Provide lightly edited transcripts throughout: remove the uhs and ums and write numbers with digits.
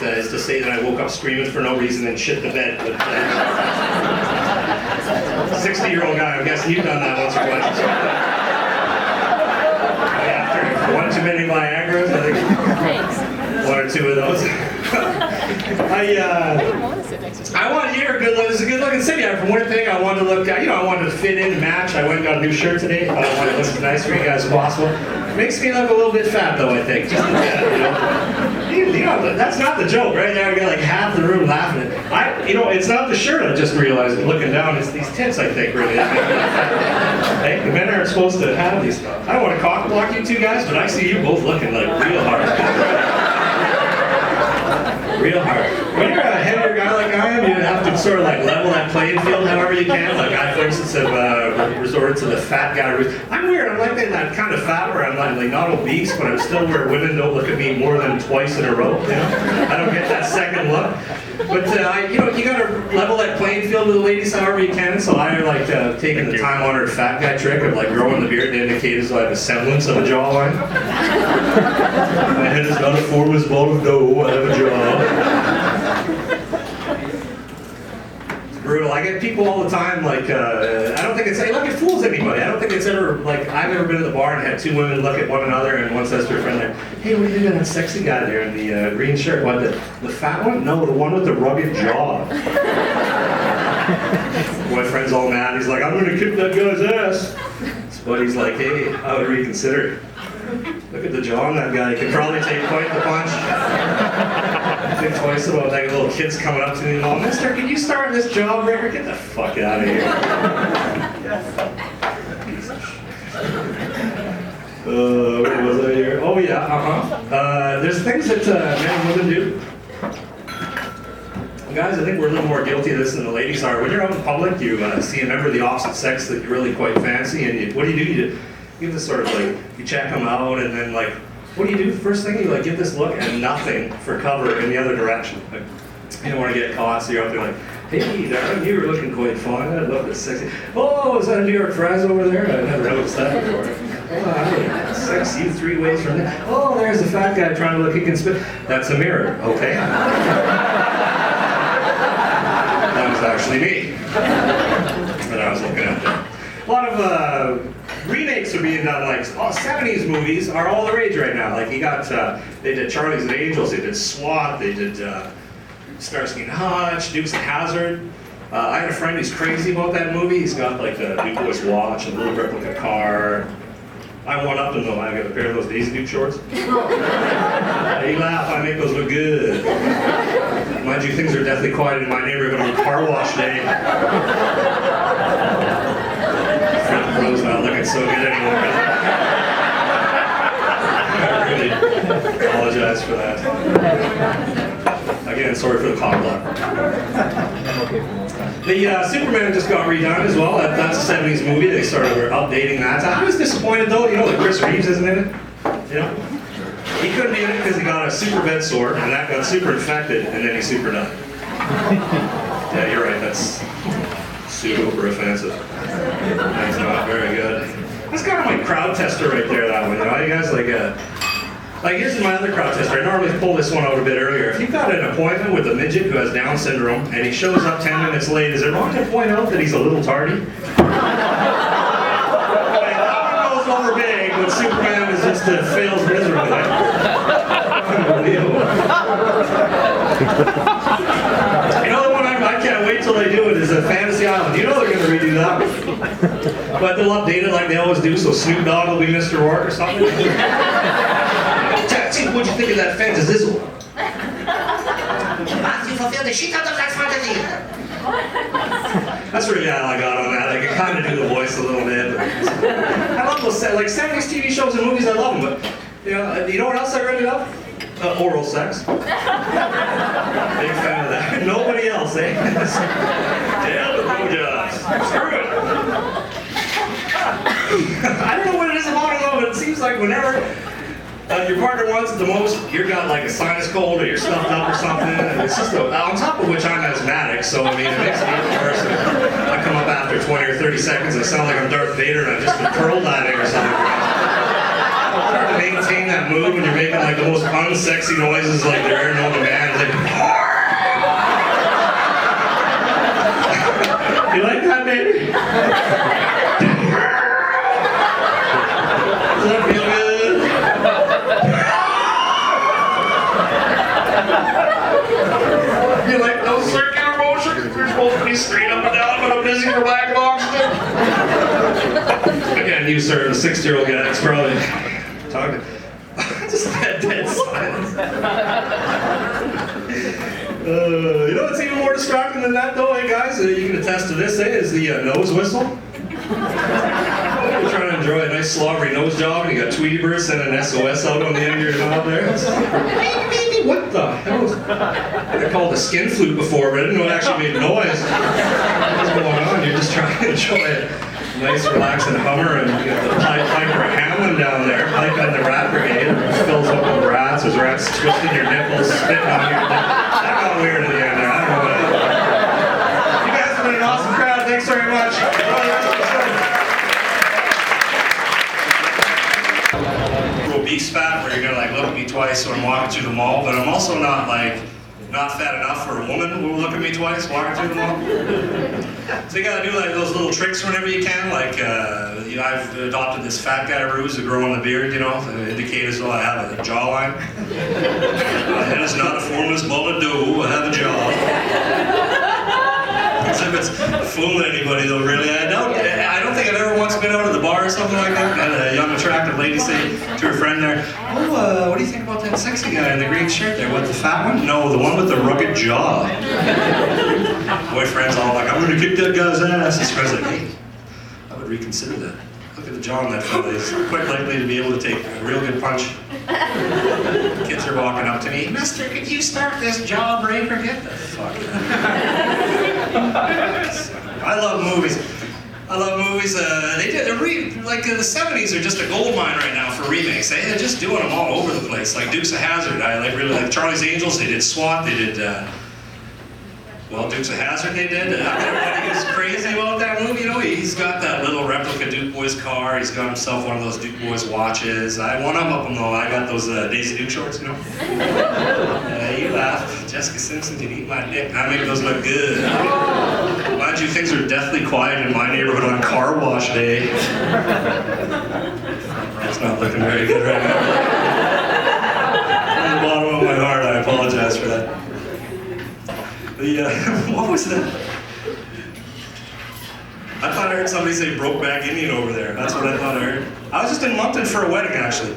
is to say that I woke up screaming for no reason and shit the bed. But 60-year-old guy, I'm guessing you've done that once or twice. After one too many Viagra's, I think one or two of those. I wanted here. It's a good-looking city. I'm from Winnipeg. I wanted to look. I wanted to fit in and match. I went and got a new shirt today. I wanted to look as nice for you guys as possible. Makes me look a little bit fat, though. I think just a bit. That's not the joke, right? There, I got like half the room laughing at it. It's not the shirt. I just realized looking down. It's these tits. I think really. Hey, the men aren't supposed to have these. I don't want to cock block you two guys, but I see you both looking like real hard. Real hard. When you're a heavier guy like I am, you have to sort of like level that playing field however you can. Like I, for instance, have resorted to the fat guy route. I'm weird. I'm like that kind of fat where I'm like not obese, but I'm still where women don't look at me more than twice in a row. I don't get that second look. But you gotta level that playing field with the ladies however you can. So I like taking the time-honored fat guy trick of like growing the beard to indicate as I have a semblance of a jawline. My head is not a formless ball of dough. I have a jaw. It's brutal. I get people all the time like I don't think it fools anybody. I don't think it's ever like I've ever been at the bar and had two women look at one another and one says to her friend there, "Hey, what do you think of that sexy guy there in the green shirt? What, the fat one? No, the one with the rugged jaw." My friend's all mad. He's like, "I'm gonna kick that guy's ass." His buddy's like, "Hey, I would reconsider. Look at the jaw on that guy. He could probably take quite the punch." I think twice about like little kids coming up to me and all, "Mister, can you start this jawbreaker? Get the fuck out of here." What was I here? Oh yeah, there's things that men and women do. Guys, I think we're a little more guilty of this than the ladies are. When you're out in public, you see a member of the opposite sex that you really quite fancy, and what do? You give this sort of like, you check them out, and then like, what do you do? First thing, you like give this look and nothing for cover in the other direction. Like, you don't want to get caught, so you're out there like, "Hey, darling, you were looking quite fine. I love this sexy. Oh, is that a New York fries over there? I never noticed that before. Oh, I sexy 3 ways from there. Oh, there's a fat guy trying to look inconspicuous. That's a mirror. Okay." That was actually me that I was looking at there. A lot of remakes are being done, like 70s movies are all the rage right now. Like they did Charlie's and Angels, they did SWAT, they did Starsky and Hutch, Dukes of Hazzard. I had a friend who's crazy about that movie. He's got like the Du Bois watch, a little replica car. I one-upped him though. I got a pair of those Daisy Duke shorts. Hey, laugh, I make those look good. Mind you, things are deathly quiet in my neighborhood on car wash day. Bro's not looking so good anymore. I really apologize for that. Again, sorry for the cock block. The Superman just got redone as well. That's a 70s movie. They sort of were updating that. I was disappointed though, that Chris Reeves isn't in it. He couldn't be in it because he got a super bed sore and that got super infected and then he super died. Yeah, you're right. That's super offensive. That's not very good. That's kind of my crowd tester right there, that one. You guys like here's my other crowd tester. I normally pull this one out a bit earlier. If you've got an appointment with a midget who has Down syndrome and he shows up 10 minutes late, is it wrong to point out that he's a little tardy? That one goes over big, but Superman is just fails miserably. Unbelievable. The one I can't wait till they do it is Fantasy Island. They're going to redo that one. But they'll update it like they always do, so Snoop Dogg will be Mr. Rourke or something. What'd you think of that fantasy? You fulfilled the shit out of that fantasy. That's really all I got on that. I can kind of do the voice a little bit. I love those 70s TV shows and movies. I love them, but you know what else I really love? Oral sex. Big fan of that. Nobody else, eh? Damn the blowjobs. Screw it. I don't know what it is about it though, but it seems like whenever your partner wants it the most, you've got like a sinus cold or you're stuffed up or something. And it's just on top of which I'm asthmatic, so I mean it makes it even worse. I come up after 20 or 30 seconds and I sound like I'm Darth Vader and I've just been pearl diving or something. It's hard to maintain that mood when you're making like the most unsexy noises like there are known to man. It's like You like those circular motions? You're supposed to be straight up and down, but I'm busy for back and oxygen. Again, you sir, the 60-year-old guy's probably talking. Just that dead silence. You know what's even more distracting than that, though, hey guys? You can attest to this, is the nose whistle. You're trying to enjoy a nice slobbery nose job, and you got Tweety Bird sending an SOS out on the end of your knob there. Baby, what the hell? I called a skin flute before, but I didn't know it actually made noise. What's going on? You're just trying to enjoy a nice, relaxing Hummer, and you got the Piper Hamlin down there, Pipe and the Rat Brigade, and fills up with rats. There's rats twisting your nipples, spitting on your nipples. That got weird at the end there. I don't know what happened. You guys have been an awesome crowd. Thanks very much. Obese fat where you're gonna like look at me twice when I'm walking through the mall, but I'm also not fat enough for a woman who will look at me twice walking through the mall. So you gotta do like those little tricks whenever you can. Like I've adopted this fat guy ruse of growing the beard, to indicate as though I have a jawline. My head is not a formless ball of dough. I have a jaw. As if it's fooling anybody though, really. I don't think I've ever once been out at the bar or something like that, and a young attractive lady say to her friend there, "Oh, what do you think about that sexy guy in the green shirt there? What, the fat one? No, the one with the rugged jaw." Boyfriend's all like, "I'm gonna kick that guy's ass." His friend's like, "Hey, I would reconsider that. Look at the jaw on that fella. He's quite likely to be able to take a real good punch." Kids are walking up to me, "Mister, could you start this jawbreaker?" Get the fuck out. I love movies. They did the 70s are just a gold mine right now for remakes. They're just doing them all over the place. Like Dukes of Hazzard, I really like Charlie's Angels. They did SWAT. They did Dukes of Hazzard. They did. Everybody is crazy about that movie. He's got that little replica Duke Boys car. He's got himself one of those Duke Boys watches. I one up them though. I got those Daisy Duke shorts. You laugh. Jessica Simpson can eat my dick. I make those look good. Mind you, things are deathly quiet in my neighborhood on car wash day. That's not looking very good right now. From the bottom of my heart, I apologize for that. What was that? I thought I heard somebody say Brokeback Indian over there. That's what I thought I heard. I was just in Moncton for a wedding, actually.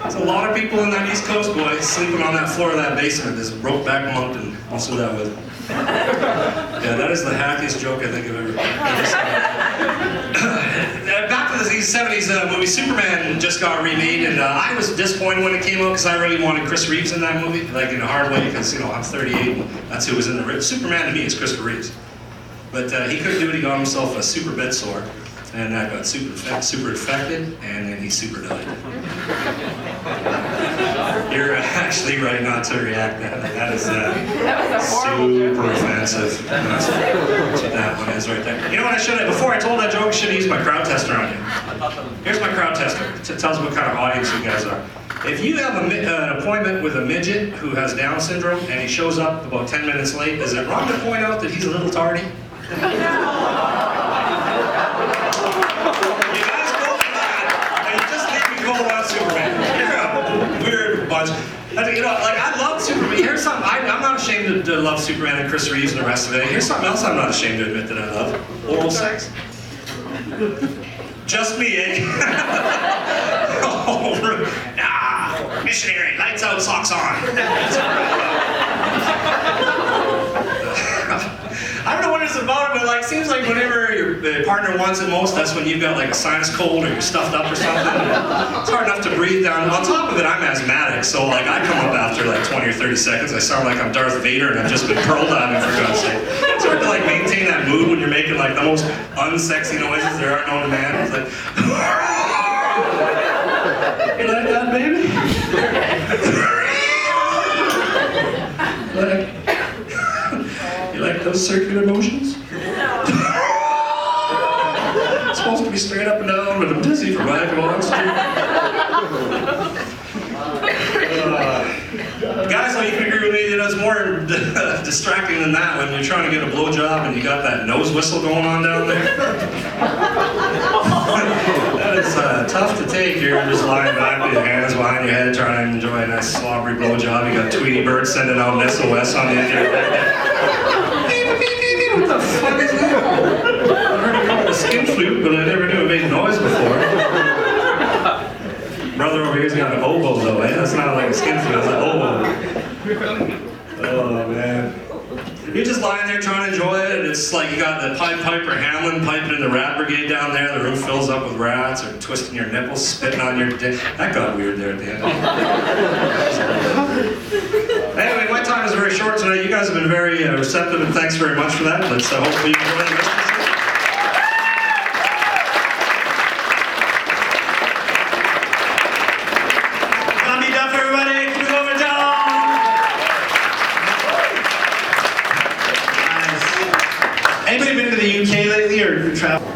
There's a lot of people in that East Coast, boy, sleeping on that floor of that basement. There's Brokeback Moncton. Also that with. Yeah, that is the hackiest joke I think I've ever seen. Back to the 70s movie, Superman just got remade, and I was disappointed when it came out because I really wanted Chris Reeves in that movie, like in a hard way, because I'm 38 and that's who was in the Superman to me is Christopher Reeves. But he couldn't do it. He got himself a super bed sore, and that got super infected, and then he super died. You're actually right not to react to that. That is super offensive. That's what that one is right there. You know what I should have, before I told that joke, I should have used my crowd tester on you. Here's my crowd tester. It tells me what kind of audience you guys are. If you have an appointment with a midget who has Down syndrome and he shows up about 10 minutes late, is it wrong to point out that he's a little tardy? You guys go for that, and you just make me go about Superman. You're a weird bunch. I love Superman. Here's something, I'm not ashamed to love Superman and Chris Reeves and the rest of it. Here's something else I'm not ashamed to admit that I love. Oral sex. Just me, eh? Nah, missionary, lights out, socks on. I don't know what it's about, but it seems like whenever your partner wants it most, that's when you've got like a sinus cold or you're stuffed up or something. It's hard enough to breathe down. On top of it, I'm asthmatic, so I come up after 20 or 30 seconds. I sound like I'm Darth Vader and I've just been pearl diving, for God's sake. It's hard to maintain that mood when you're making the most unsexy noises there are known to man. It's like, you like that, baby? You like those circular motions? It's supposed to be straight up and down, but I'm dizzy from back and oxygen. Guys, you can agree with me, it's more distracting than that when you're trying to get a blowjob and you got that nose whistle going on down there. That That is tough to take. You're just lying back with your hands behind your head trying to enjoy a nice slobbery blowjob. You got Tweety Bird sending out an SOS on the end of your bed. What the fuck is that? I heard it called a skin flute, but I never knew it made noise before. Brother over here's got an oboe though, eh? That's not like a skin flute, it's an oboe. Oh man. You're just lying there trying to enjoy it, and it's like you got the Pied Piper Hamlin piping in the rat brigade down there, the room fills up with rats, or twisting your nipples, spitting on your dick. That got weird there at the end. Anyway, my time is very short tonight. You guys have been very receptive, and thanks very much for that. Let's hopefully you enjoy the rest of this. Anybody been to the UK lately or travel?